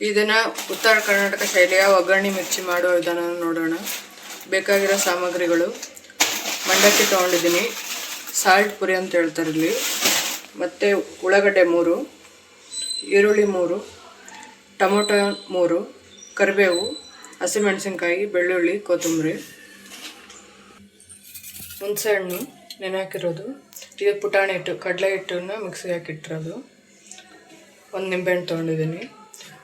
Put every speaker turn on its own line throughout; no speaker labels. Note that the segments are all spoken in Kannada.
ಇದನ್ನು ಉತ್ತರ ಕರ್ನಾಟಕ ಶೈಲಿಯ ಒಗ್ಗರಣೆ ಮಿರ್ಚಿ ಮಾಡೋ ವಿಧಾನ ನೋಡೋಣ. ಬೇಕಾಗಿರೋ ಸಾಮಗ್ರಿಗಳು: ಮಂಡಕ್ಕಿ ತೊಗೊಂಡಿದ್ದೀನಿ, ಸಾಲ್ಟ್ ಪುರಿ ಅಂತ ಹೇಳ್ತಾರೆ ಇಲ್ಲಿ, ಮತ್ತು ಉಳ್ಳಾಗಡ್ಡೆ 3, ಈರುಳ್ಳಿ 3, ಟೊಮೊಟೊ 3, ಕರಿಬೇವು, ಹಸಿಮೆಣಸಿನ್ಕಾಯಿ, ಬೆಳ್ಳುಳ್ಳಿ, ಕೊತ್ತಂಬರಿ, ಹುಣಸೆಹಣ್ಣು ನೆನೆ ಹಾಕಿರೋದು, ಇದು ಪುಟಾಣಿ ಹಿಟ್ಟು, ಕಡಲೆ ಹಿಟ್ಟನ್ನು ಮಿಕ್ಸಿಗೆ ಹಾಕಿಟ್ಟಿರೋದು, ಒಂದು ನಿಂಬೆಹಣ್ಣು ತೊಗೊಂಡಿದ್ದೀನಿ.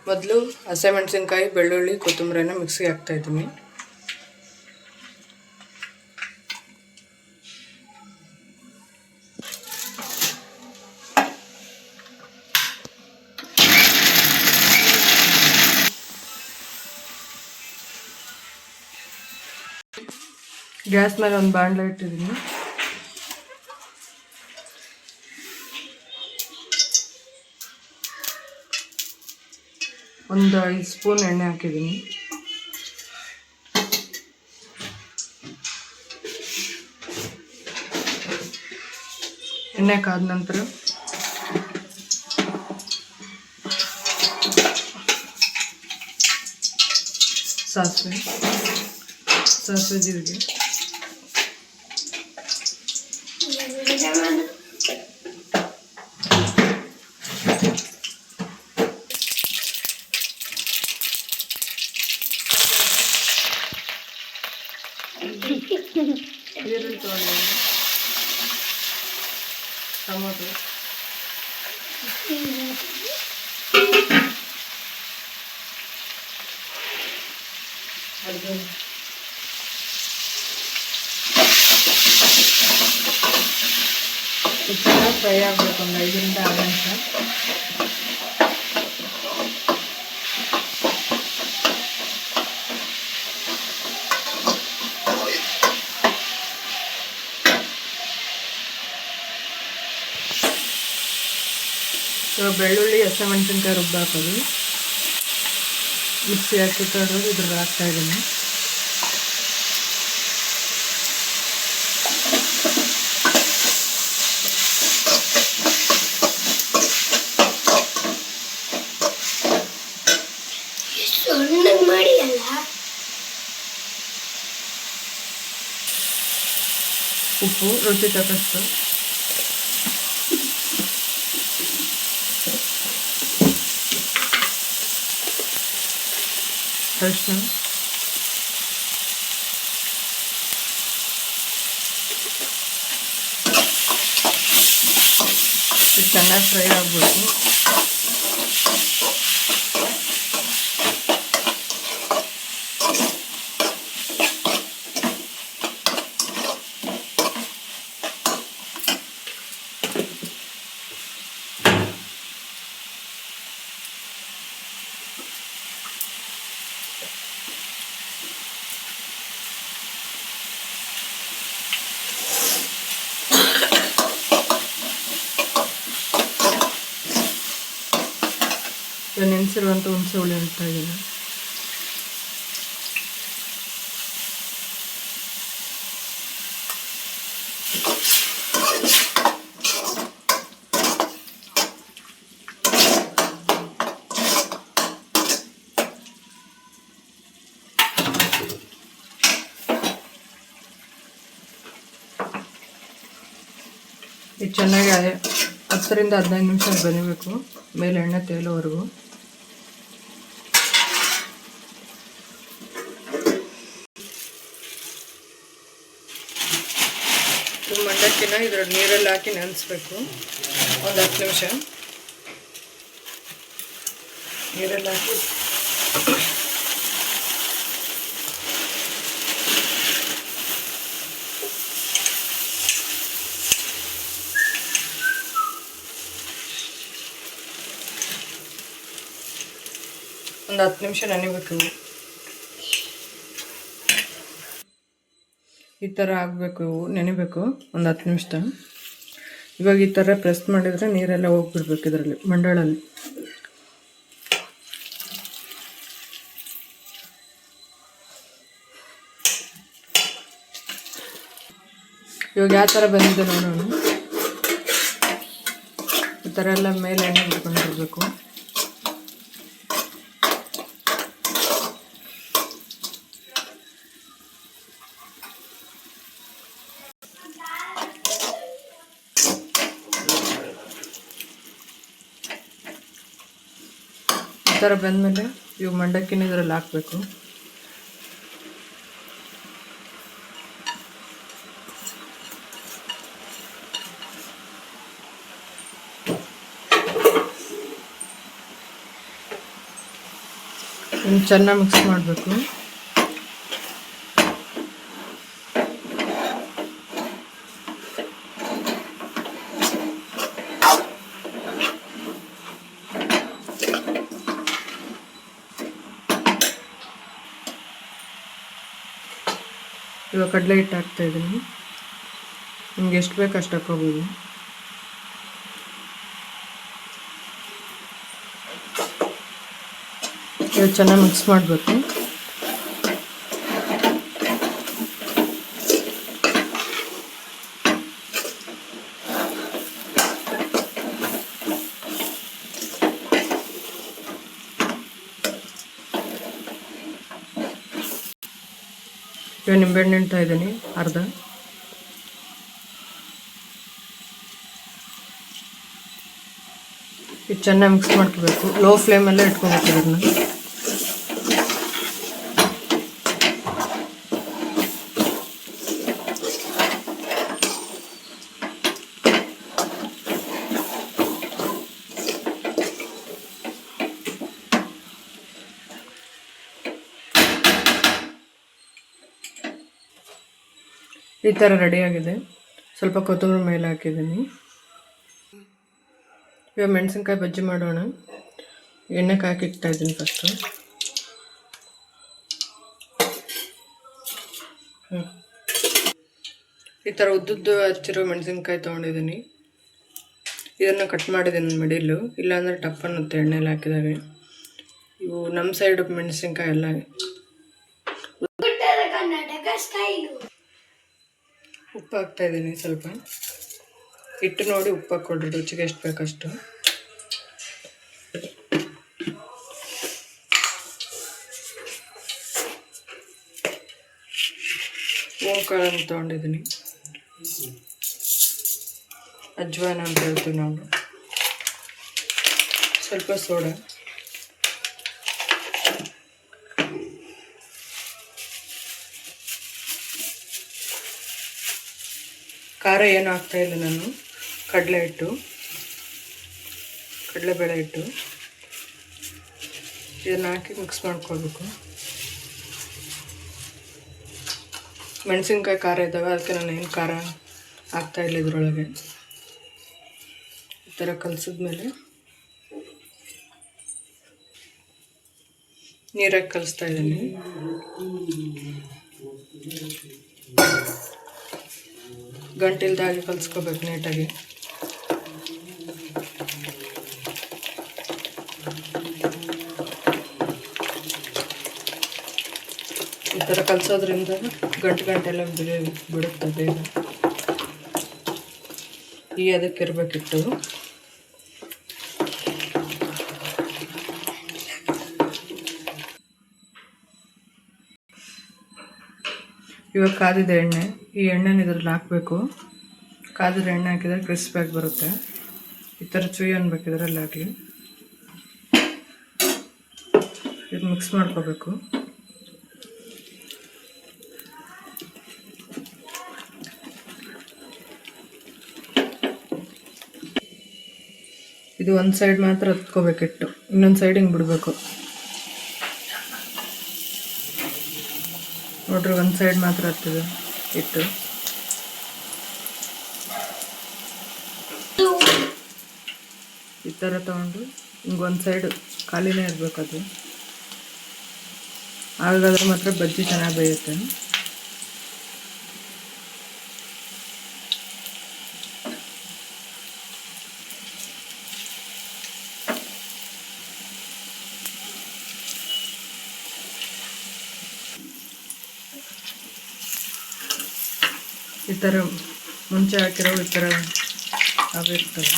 ಮೊದಲು ಹಸಿಮೆಣಸಿನ್ಕಾಯಿ, ಬೆಳ್ಳುಳ್ಳಿ, ಕೊತ್ತಂಬರಿನ ಮಿಕ್ಸಿಗೆ ಹಾಕ್ತಾಯಿದ್ದೀನಿ. ಗ್ಯಾಸ್ ಮೇಲೆ ಒಂದು ಬಾಣಲೆ ಇಟ್ಟಿದ್ದೀನಿ. ಒಂದು 5 ಸ್ಪೂನ್ ಎಣ್ಣೆ ಹಾಕಿದ್ದೀನಿ. ಎಣ್ಣೆ ಕಾದ ನಂತರ ಸಾಸಿವೆ, ಜೀರಿಗೆ, ಈರುಳ್ಳಿ ತೊಗೊಂಡು, ಟೊಮೊಟೊ, ಅಡುಗೆ ಚೆನ್ನಾಗಿ ಫ್ರೈ ಆಗಬೇಕು, ಒಂದು 5 ರಿಂದ 6 ನಿಮಿಷ. ಬೆಳ್ಳುಳ್ಳಿ, ಹಸಿಮೆಣಸಿನ್ಕಾಯಿ ರುಬ್ಬಿ ಹಾಕೋದು, ಮಿಕ್ಸಿ ಹಾಕಿಟ್ಟೋದು ಇದ್ರಲ್ಲಿ ಹಾಕ್ತಾಯಿದ್ದೀನಿ. ಉಪ್ಪು ರುಚಿ ತಕ್ಕಷ್ಟು, ಅರಿಶಿನ, ಇದು ಚೆನ್ನಾಗಿ ಫ್ರೈ ಆಗಬೇಕು. ನೆನೆಸಿರುವಂಥ ಹುಣಸೆ ಹುಳಿ ಹಾಕ್ತಾ ಇದ್ದೀನಿ. ಇದು ಚೆನ್ನಾಗಿ 10 ರಿಂದ 15 ನಿಮಿಷ ಬೆನಿಬೇಕು, ಮೇಲೆ ಎಣ್ಣೆ ತೇಲೋವರೆಗೂ. ಮಂಡಕ್ಕಿನ ಇದ್ರ ನೀರಲ್ಲಿ ಹಾಕಿ ನೆನೆಸ್ಬೇಕು ಒಂದು 10 ನಿಮಿಷ. ನೀರಲ್ಲಿ ಹಾಕಿ ಒಂದು 10 ನಿಮಿಷ ನೆನೆಬೇಕು. ಈ ಥರ ಆಗಬೇಕು, ನೆನೆಬೇಕು ಒಂದು 10 ನಿಮಿಷ. ಇವಾಗ ಈ ಥರ ಪ್ರೆಸ್ ಮಾಡಿದರೆ ನೀರೆಲ್ಲ ಹೋಗ್ಬಿಡ್ಬೇಕು ಇದರಲ್ಲಿ, ಮಂಡಾಳಲ್ಲಿ. ಇವಾಗ ಯಾವ ಥರ ಬಂದಿದೆ ನೋಡೋಣ. ಈ ಥರ ಎಲ್ಲ ಮೇಲೆ ಎಣ್ಣೆ ಬಿಟ್ಕೊಂಡಿರಬೇಕು. ಈ ಥರ ಬಂದಮೇಲೆ ಇವು ಮಂಡಕ್ಕಿನ ಇದರಲ್ಲಿ ಹಾಕಬೇಕು. ಇನ್ನು ಚೆನ್ನಾಗಿ ಮಿಕ್ಸ್ ಮಾಡಬೇಕು. ಇವಾಗ ಕಡಲೆ ಹಿಟ್ಟು ಹಾಕ್ತಾಯಿದ್ದೀನಿ. ನಿಮ್ಗೆ ಎಷ್ಟು ಬೇಕು ಅಷ್ಟು ಹಾಕ್ಕೋಬೋದು. ಇವಾಗ ಚೆನ್ನಾಗಿ ಮಿಕ್ಸ್ ಮಾಡಬೇಕು. ಇವಾಗ ನಿಂಬೆಹಣ್ಣು ಇಡ್ತಾ ಇದ್ದೀನಿ ಅರ್ಧ. ಇದು ಚೆನ್ನಾಗಿ ಮಿಕ್ಸ್ ಮಾಡ್ಕೋಬೇಕು. ಲೋ ಫ್ಲೇಮಲ್ಲೇ ಇಟ್ಕೋಬೇಕು ಇದನ್ನು. ಈ ಥರ ರೆಡಿಯಾಗಿದೆ. ಸ್ವಲ್ಪ ಕೊತ್ತಂಬರಿ ಮೇಲೆ ಹಾಕಿದ್ದೀನಿ. ಇವಾಗ ಮೆಣಸಿನ್ಕಾಯಿ ಬಜ್ಜಿ ಮಾಡೋಣ. ಎಣ್ಣೆಗೆ ಹಾಕಿ ಇಡ್ತಾಯಿದ್ದೀನಿ ಫಸ್ಟು. ಈ ಥರ ಉದ್ದುದ್ದು ಹಚ್ಚಿರೋ ಮೆಣಸಿನ್ಕಾಯಿ ತೊಗೊಂಡಿದ್ದೀನಿ. ಇದನ್ನು ಕಟ್ ಮಾಡಿದ್ದೀನಿ ಮಿಡಿಲು, ಇಲ್ಲಾಂದರೆ ಟಪ್ ಅನ್ನುತ್ತೆ ಎಣ್ಣೆಲಿ ಹಾಕಿದಾಗ. ಇವು ನಮ್ಮ ಸೈಡ್ ಮೆಣಸಿನ್ಕಾಯಿ ಎಲ್ಲ. ಉಪ್ಪು ಹಾಕ್ತಾಯಿದ್ದೀನಿ ಸ್ವಲ್ಪ. ಹಿಟ್ಟು ನೋಡಿ ಉಪ್ಪು ಹಾಕ್ಕೊಡ್ರಿ, ರುಚಿಗೆ ಎಷ್ಟು ಬೇಕಷ್ಟು. ಓಂಕಾಳನ್ನು ತೊಗೊಂಡಿದ್ದೀನಿ. ಅಜ್ವಾನ ಅಂತ ಹೇಳ್ತೀವಿ ನಾವು. ಸ್ವಲ್ಪ ಸೋಡಾ, ಖಾರ ಏನು ಹಾಕ್ತಾಯಿಲ್ಲ ನಾನು. ಕಡಲೆ ಹಿಟ್ಟು, ಕಡಲೆಬೇಳೆ ಹಿಟ್ಟು ಇದನ್ನು ಹಾಕಿ ಮಿಕ್ಸ್ ಮಾಡ್ಕೊಳ್ಬೇಕು. ಮೆಣಸಿನ್ಕಾಯಿ ಖಾರ ಇದ್ದಾವೆ, ಅದಕ್ಕೆ ನಾನು ಏನು ಖಾರ ಹಾಕ್ತಾಯಿಲ್ಲ ಇದರೊಳಗೆ. ಈ ಥರ ಕಲಸಿದ್ಮೇಲೆ ನೀರಾಗಿ ಕಲಿಸ್ತಾ ಇದ್ದೀನಿ. ಗಂಟಿಲ್ದಾಗಿ ಕಲಿಸ್ಕೋಬೇಕು ನೀಟಾಗಿ. ಈ ಥರ ಕಲಿಸೋದ್ರಿಂದ ಗಂಟೆಲ್ಲ ಬಿಡುತ್ತೆ ಬೇಗ. ಈ ಅದಕ್ಕೆ ಇರಬೇಕಿತ್ತು. ಇವಾಗ ಕಾದಿದೆ ಎಣ್ಣೆ. ಈ ಎಣ್ಣೆನ ಇದ್ರಲ್ಲಿ ಹಾಕಬೇಕು. ಕಾದಿರೋ ಎಣ್ಣೆ ಹಾಕಿದರೆ ಕ್ರಿಸ್ಪಿಯಾಗಿ ಬರುತ್ತೆ. ಈ ಥರ ಚುಯಿ ಅನ್ಬೇಕು ಇದರಲ್ಲಿ ಹಾಕಿ. ಇದು ಮಿಕ್ಸ್ ಮಾಡ್ಕೋಬೇಕು. ಇದು ಒಂದು ಸೈಡ್ ಮಾತ್ರ ಹತ್ಕೋಬೇಕಿಟ್ಟು, ಇನ್ನೊಂದು ಸೈಡ್ ಹಿಂಗೆ ಬಿಡಬೇಕು. ನೋಡ್ರಿ, ಒಂದು ಸೈಡ್ ಮಾತ್ರ ಹತ್ತಿದೆ ಹಿಟ್ಟು. ಈ ಥರ ತೊಗೊಂಡು ಹಿಂಗೆ ಒಂದು ಸೈಡ್ ಖಾಲಿನೇ ಇರಬೇಕು. ಅದು ಹಾಗಾದ್ರೆ ಮಾತ್ರ ಬಜ್ಜಿ ಚೆನ್ನಾಗಿ ಬೇಯುತ್ತೆ. ಈ ಥರ ಮುಂಚೆ ಹಾಕಿರೋ ಈ ಥರ ಆಗಿರ್ತವೆ.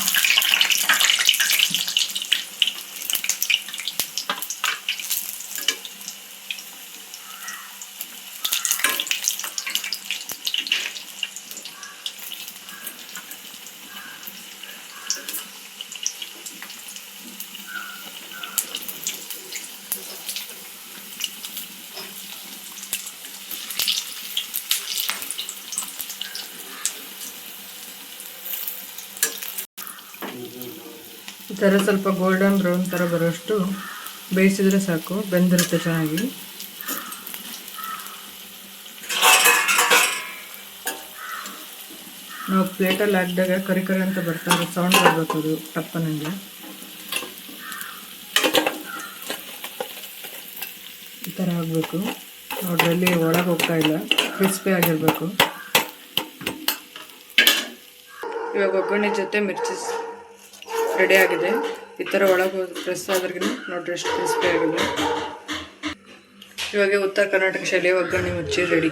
ಥರ ಸ್ವಲ್ಪ ಗೋಲ್ಡನ್ ಬ್ರೌನ್ ಥರ ಬರೋಷ್ಟು ಬೇಯಿಸಿದ್ರೆ ಸಾಕು, ಬೆಂದಿರುತ್ತೆ ಚೆನ್ನಾಗಿ. ನಾವು ಪ್ಲೇಟಲ್ಲಿ ಹಾಕಿದಾಗ ಕರಿ ಕರಿ ಅಂತ ಬರ್ತಾರೆ, ಸೌಂಡ್ ಬರಬೇಕು, ಅದು ಟಪ್ಪನಿಂದ ಈ ಥರ ಆಗಬೇಕು ನೋಡ್ರಿ. ಅಲ್ಲಿ ಒಳಗೆ ಹೋಗ್ತಾ ಇಲ್ಲ, ಕ್ರಿಸ್ಪಿ ಆಗಿರಬೇಕು. ಇವಾಗ ಒಗ್ಗರಣೆ ಜೊತೆ ಮಿರ್ಚಿ ರೆಡಿ ಆಗಿದೆ. ಈ ಥರ ಒಳಗೆ ಪ್ರೆಸ್ ಆದ್ರೂ ನೋಡ್ರಿ ಎಷ್ಟು ಕ್ರಿಸ್ಪಿ ಆಗಿದೆ. ಇವಾಗ ಉತ್ತರ ಕರ್ನಾಟಕ ಶೈಲಿಯ ಒಗ್ಗರಣೆ ಮಿರ್ಚಿ ರೆಡಿ.